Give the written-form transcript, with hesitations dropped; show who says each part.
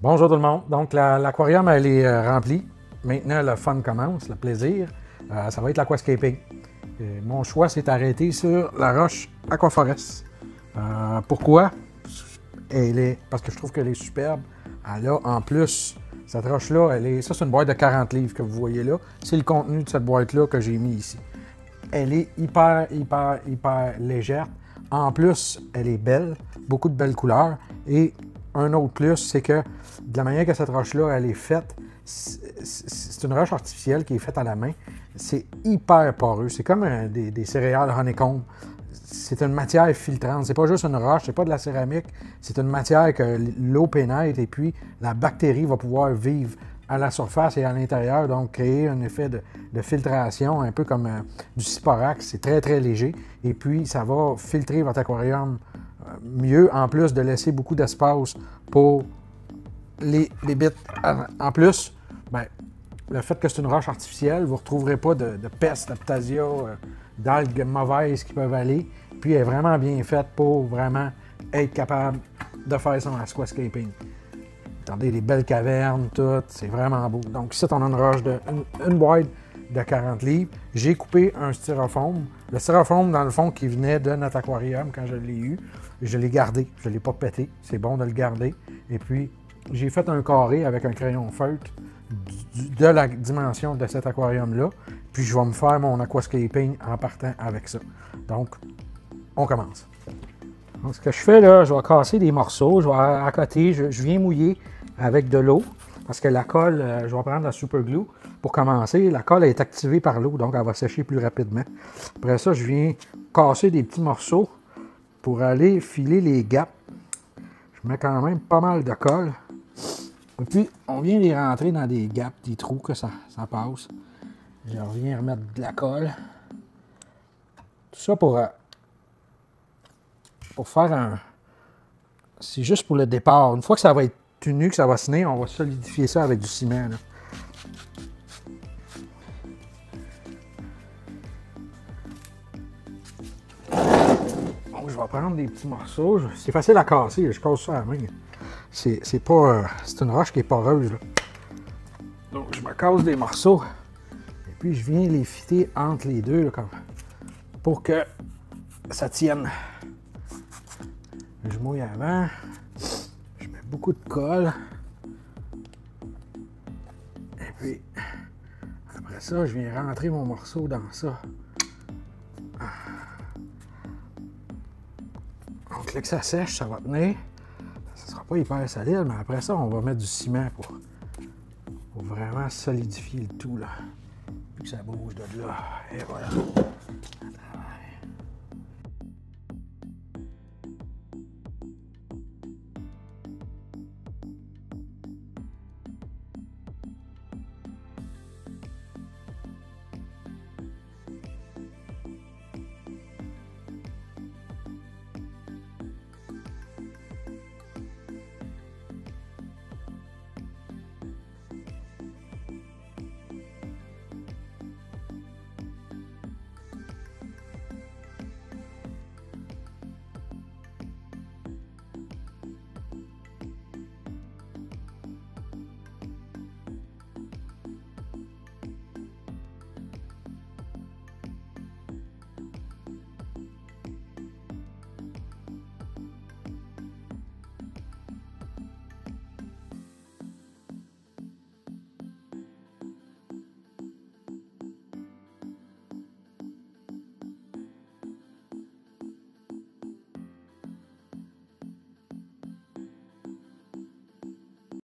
Speaker 1: Bonjour tout le monde. Donc, l'aquarium, elle est remplie. Maintenant, le fun commence, le plaisir. Ça va être l'aquascaping. Mon choix s'est arrêté sur la roche Aquaforest. Pourquoi? Parce que je trouve qu'elle est superbe. Elle a en plus, cette roche-là, ça c'est une boîte de 40 livres que vous voyez là. C'est le contenu de cette boîte-là que j'ai mis ici. Elle est hyper légère. En plus, elle est belle, beaucoup de belles couleurs. Et un autre plus, c'est que de la manière que cette roche-là, elle est faite, c'est une roche artificielle qui est faite à la main. C'est hyper poreux. C'est comme des céréales honeycomb. C'est une matière filtrante. C'est pas juste une roche, c'est pas de la céramique. C'est une matière que l'eau pénètre et puis la bactérie va pouvoir vivre à la surface et à l'intérieur, donc créer un effet de filtration, un peu comme du Siporax. C'est très léger. Et puis, ça va filtrer votre aquarium mieux, en plus de laisser beaucoup d'espace pour les bites. En plus, ben, le fait que c'est une roche artificielle, vous ne retrouverez pas de pestes, d'aptasia, d'algues mauvaises qui peuvent aller. Puis, elle est vraiment bien faite pour vraiment être capable de faire son aquascaping. Regardez les belles cavernes, tout, c'est vraiment beau. Donc ici, on a une roche une boîte de 40 livres. J'ai coupé un styrofoam. Le styrofoam, dans le fond, qui venait de notre aquarium quand je l'ai eu, je l'ai gardé. Je ne l'ai pas pété. C'est bon de le garder. Et puis, j'ai fait un carré avec un crayon feutre de la dimension de cet aquarium-là. Puis, je vais me faire mon aquascaping en partant avec ça. Donc, on commence. Donc, ce que je fais là, je vais casser des morceaux. Je vais à côté, je viens mouiller avec de l'eau, parce que la colle, je vais prendre la super glue pour commencer. La colle est activée par l'eau, donc elle va sécher plus rapidement. Après ça, je viens casser des petits morceaux pour aller filer les gaps. Je mets quand même pas mal de colle. Et puis, on vient les rentrer dans des gaps, des trous que ça passe. Je reviens remettre de la colle. Tout ça pour faire un... C'est juste pour le départ. Une fois que ça va être tenu, que ça va se tenir, on va solidifier ça avec du ciment. Là. Donc, je vais prendre des petits morceaux. C'est facile à casser, je casse ça à la main. C'est une roche qui est poreuse. Là. Donc, je me casse des morceaux. Et puis, je viens les fitter entre les deux là, pour que ça tienne. Je mouille avant. Je mets beaucoup de colle. Et puis, après ça, je viens rentrer mon morceau dans ça. Donc là que ça sèche, ça va tenir. Ça ne sera pas hyper solide, mais après ça, on va mettre du ciment pour vraiment solidifier le tout. Là. Puis que ça bouge de là. Et voilà.